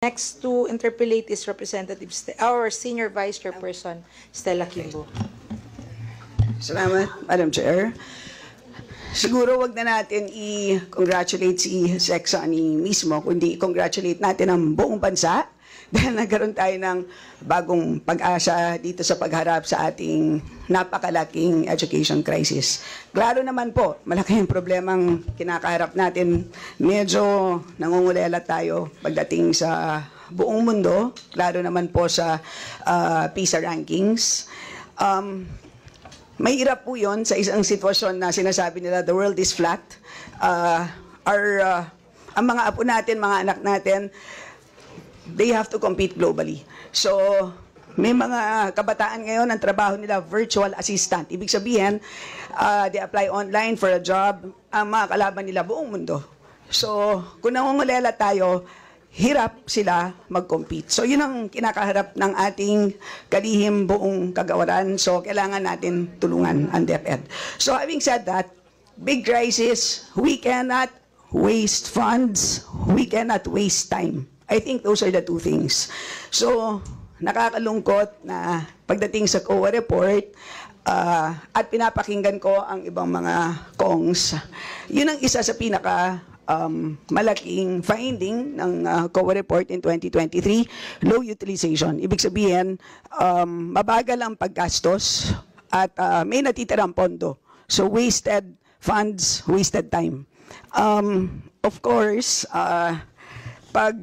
Next to interpellate is Representative our Senior Vice Chairperson, Stella Kimbo. Salamat, Madam Chair. Siguro wag na natin i-congratulate si Sec Sonny mismo, kundi i-congratulate natin ang buong bansa dahil nagkaroon tayo ng bagong pag-asa dito sa pagharap sa ating napakalaking education crisis. Klaro naman po, malaki yung problemang kinakaharap natin. Medyo nangungulela tayo pagdating sa buong mundo. Klaro naman po sa PISA rankings. Mahirap po yun sa isang sitwasyon na sinasabi nila the world is flat. Ang mga apo natin, mga anak natin, they have to compete globally. So, may mga kabataan ngayon, ang trabaho nila virtual assistant. Ibig sabihin, they apply online for a job, ang mga kalaban nila buong mundo. So, kung nangungulela tayo, hirap sila mag-compete. So, yun ang kinakaharap ng ating kalihim buong kagawaran. So, kailangan natin tulungan ang DepEd. So, having said that, big crisis, we cannot waste funds, we cannot waste time. I think those are the two things. So, nakakalungkot na pagdating sa COA report, at pinapakinggan ko ang ibang mga kongs, yun ang isa sa pinaka malaking finding ng COA report in 2023, low utilization. Ibig sabihin, mabagal ang paggastos at may natitirang pondo. So wasted funds, wasted time. Of course, pag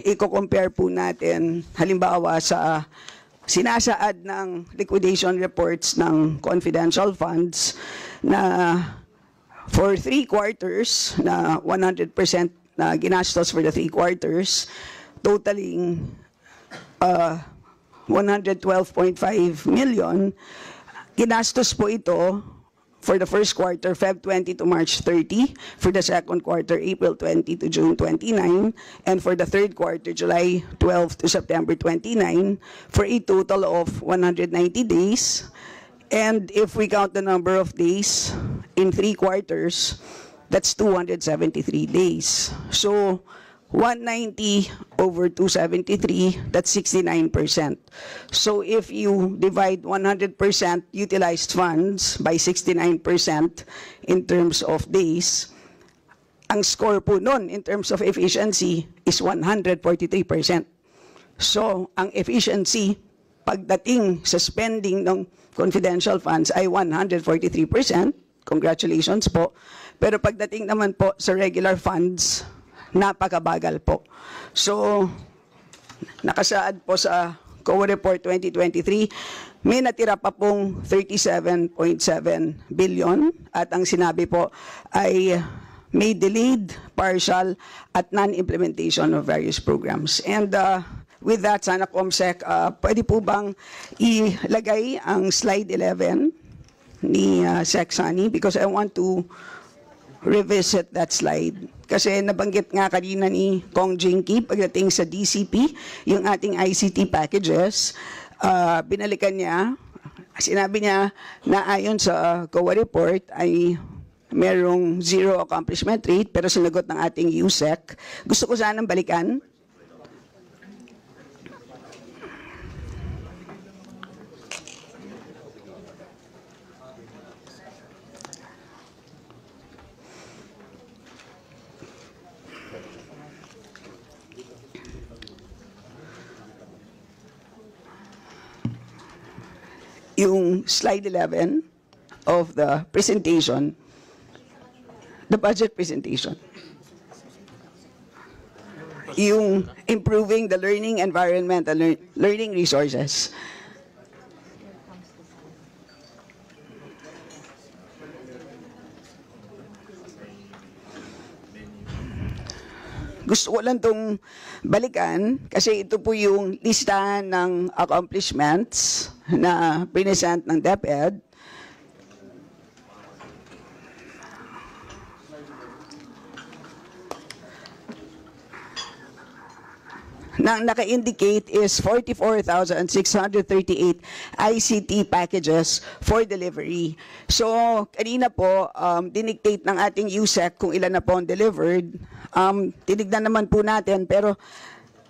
i-compare po natin, halimbawa sa sinasaad ng liquidation reports ng confidential funds na for 3 quarters na 100% na ginastos for the 3 quarters, totaling 112.5 million. Ginastos po ito for the first quarter, Feb 20 to March 30, for the second quarter, April 20 to June 29, and for the third quarter, July 12 to September 29, for a total of 190 days. And if we count the number of days in 3 quarters, that's 273 days. So 190 over 273, that's 69%. So if you divide 100% utilized funds by 69% in terms of days, ang score po nun in terms of efficiency is 143%. So ang efficiency pagdating sa spending ng confidential funds ay 143%. Congratulations po. Pero pagdating naman po sa regular funds, napakabagal po. So, nakasaad po sa COA Report 2023, may natira pa pong 37.7 billion at ang sinabi po ay may delayed, partial at non-implementation of various programs. And with that, sana Comsec, pwede po bang ilagay ang slide 11 ni Sec Sonny because I want to revisit that slide. Kasi nabanggit nga kanina ni Kong Jinky pagdating sa DCP, yung ating ICT packages, binalikan niya, sinabi niya na ayon sa COA report ay merong 0 accomplishment rate pero sinagot ng ating USEC. Gusto ko sanang balikan. Yung slide 11 of the presentation, the budget presentation. Yung improving the learning environment and learning resources. Gusto ko lang itong balikan kasi ito po yung listahan ng accomplishments na present ng DepEd. Nang naka-indicate is 44,638 ICT packages for delivery. So, kanina po, dinictate ng ating USEC kung ilan na po ang delivered. Tinignan naman po natin, pero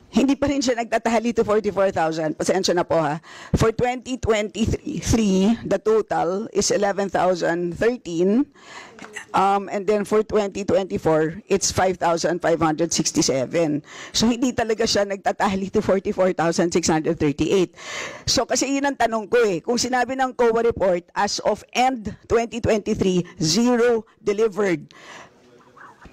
hindi pa rin siya nagtatahali to 44,000. Pasensya na po ha. For 2023, the total is 11,013. And then for 2024, it's 5,567. So hindi talaga siya nagtatahali to 44,638. So kasi yun ang tanong ko eh. Kung sinabi ng COA report, as of end 2023, 0 delivered.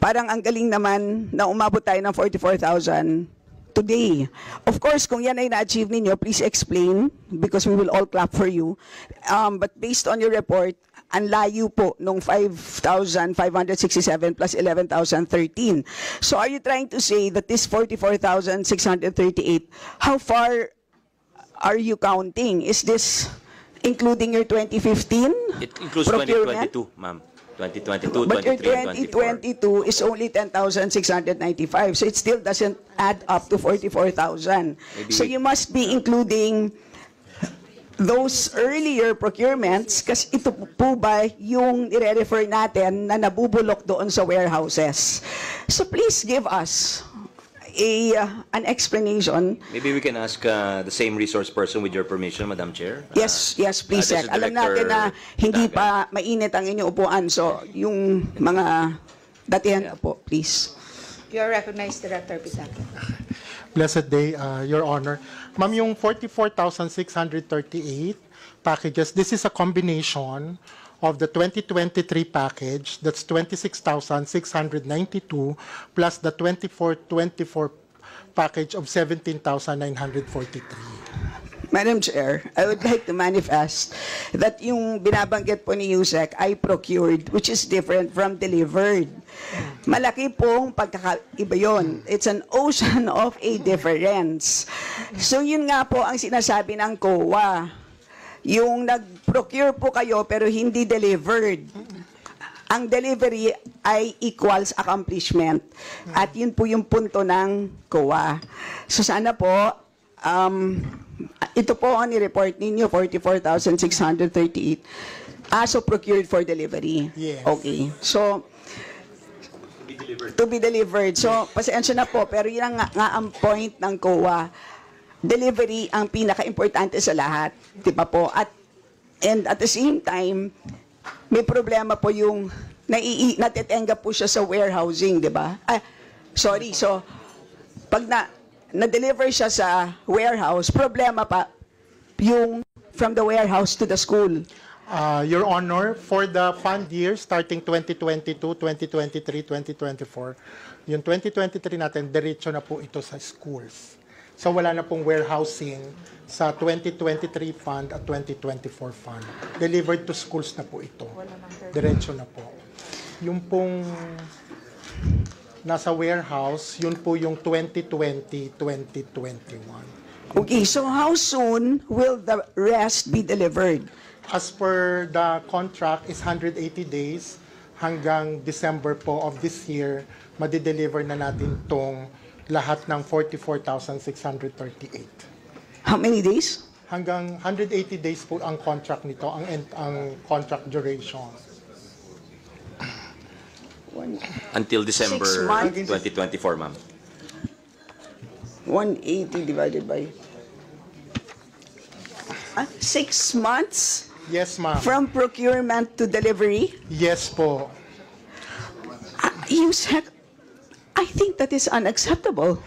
Parang ang galing naman na umabot tayo ng 44,000 today. Of course, kung yan ay na-achieve ninyo, please explain because we will all clap for you. But based on your report, ang layo po nung 5,567 plus 11,013. So are you trying to say that this 44,638, how far are you counting? Is this including your 2015 It includes procurement? 2022, ma'am. 2022, But your 23, and 24. 2022 is only 10,695. So it still doesn't add up to 44,000. So you must be including those earlier procurements kasi ito po ba yung nire-refer natin na nabubulok doon sa warehouses. So please give us an explanation. Maybe we can ask the same resource person with your permission, Madam Chair. Yes, please, this Sec. is Alam Director natin na hindi Dagan. pa mainit ang inyong upuan. So, yung mga datihan na po, please. You are recognized, Director Pitaca. Blessed day, Your Honor. Ma'am, yung 44,638 packages, this is a combination of the 2023 package, that's 26,692, plus the 24 package of 17,943. Madam Chair, I would like to manifest that yung binabanggit po ni Yusek ay procured, which is different from delivered. Malaki pong pagkakaiba yun. It's an ocean of a difference. So yun nga po ang sinasabi ng COA. Yung nag-procure po kayo pero hindi delivered. Ang delivery ay equals accomplishment. At yun po yung punto ng COA. So sana po, ito po ang ni-report ninyo, 44,638 aso procured for delivery. Yes. Okay. So, to be delivered. So, pasensya na po, pero yun ang nga ang point ng COA. Delivery ang pinaka-importante sa lahat. Di ba po? And at the same time, may problema po yung natitenga po siya sa warehousing, di ba? Sorry. So, pag na-deliver siya sa warehouse, problema pa yung from the warehouse to the school. Your Honor, for the fund year starting 2022, 2023, 2024, yung 2023 natin, diretso na po ito sa schools. So wala na pong warehousing sa 2023 fund at 2024 fund. Delivered to schools na po ito. Diretso na po. Yung pong nasa warehouse, yun po yung 2020, 2021. Okay, so how soon will the rest be delivered? As per the contract is 180 days hanggang December po of this year, madideliver na natin tong lahat ng 44,638. How many days? Hanggang 180 days po ang contract nito, ang contract duration. Until December 6 months? 2024, ma'am. 180 divided by 6 months Yes, ma'am. from procurement to delivery? Yes po. You said, I think that is unacceptable.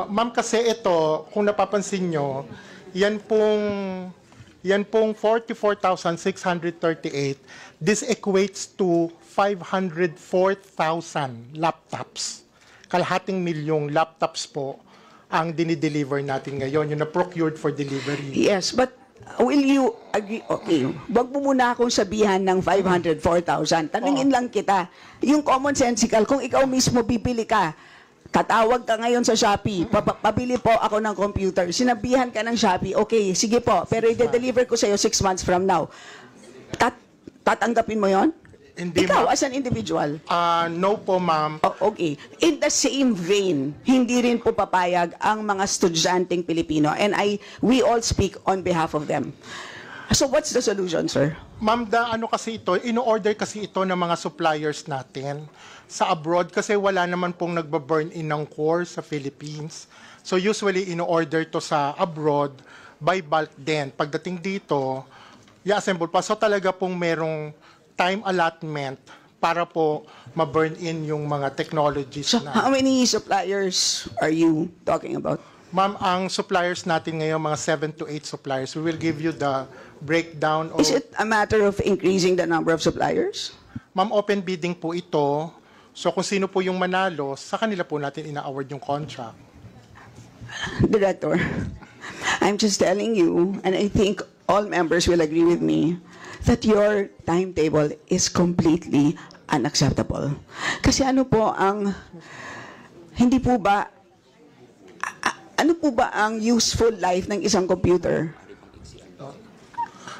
Ma'am, kasi ito, kung napapansin nyo, yan pong 44,638, this equates to 504,000 laptops. Kalahating milyong laptops po ang dinideliver natin ngayon, yung na-procured for delivery. Yes, but will you agree? Okay, wag mo muna akong sabihan ng 504,000. Tanungin lang kita, yung common sensical, kung ikaw mismo bibili ka, katawag ka ngayon sa Shopee, pabili po ako ng computer, sinabihan ka ng Shopee, okay, sige po, pero i-deliver ko sa'yo 6 months from now. Tatanggapin mo yon? Hindi, Ikaw, ma'am. as an individual? No po, ma'am. Oh, okay. In the same vein, hindi rin po papayag ang mga estudyanteng Pilipino. And we all speak on behalf of them. So what's the solution, sir? Ma'am, ano kasi ito, in-order kasi ito ng mga suppliers natin sa abroad kasi wala naman pong nagba-burn in ng core sa Philippines. So usually, in-order to sa abroad by bulk din. Pagdating dito, i-assemble pa. So talaga pong merong time allotment para po ma-burn in yung mga technologies So na. how many suppliers are you talking about? Ma'am, ang suppliers natin ngayon, mga 7 to 8 suppliers. We will give you the breakdown of... Is it a matter of increasing the number of suppliers? Ma'am, open bidding po ito. So kung sino po yung manalo, sa kanila po natin ina-award yung contract. Director, I'm just telling you, and I think all members will agree with me, that your timetable is completely unacceptable. Kasi ano po ang, hindi po ba, ano po ba ang useful life ng isang computer?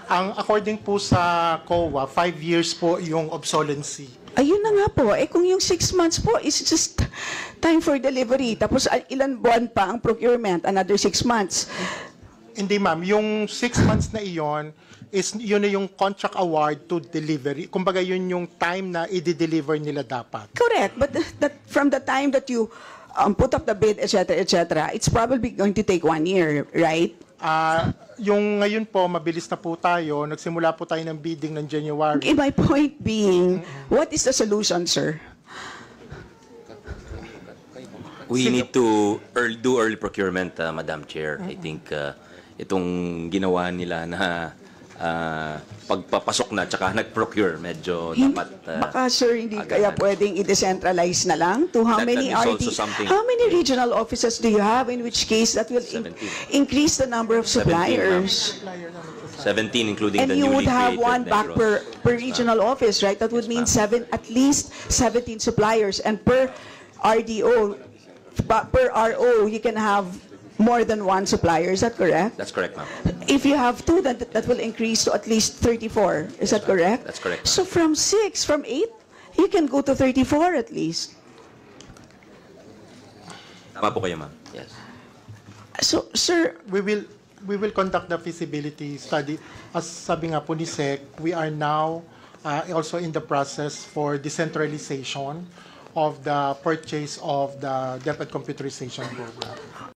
Ang according po sa COA, 5 years po yung obsolescency. Ayun na nga po, kung yung 6 months po is just time for delivery, tapos ilan buwan pa ang procurement, another 6 months. Hindi ma'am, yung 6 months na iyon, yun na yung contract award to delivery. Kumbaga yun yung time na i-deliver nila dapat. Correct, but that from the time that you put up the bid, etc., it's probably going to take 1 year, right? Yung ngayon po, mabilis na po tayo. Nagsimula po tayo ng bidding ng January. Okay, my point being, what is the solution, sir? We need to do early procurement, Madam Chair. I think itong ginawa nila na pagpapasok na tsaka nag-procure, medyo dapat... Baka, sir, hindi agad kaya na. pwedeng i-decentralize na lang to how That many is also RD, something- how many regional offices do you have, in which case that will 17. increase the number of 17, suppliers? 17, including And the you newly would have created one back Negros. per regional office, right? That would mean at least 17 suppliers, and per RDO, per RO, you can have more than one supplier. Is that correct? That's correct, ma'am. If you have two, that will increase to at least 34. Is that correct? That's correct. So from 8, you can go to 34 at least. Tama po kayo, ma'am. Yes. So, sir, We will conduct the feasibility study. As sabi nga po ni SEC, we are now also in the process for decentralization of the purchase of the DepEd computerization program.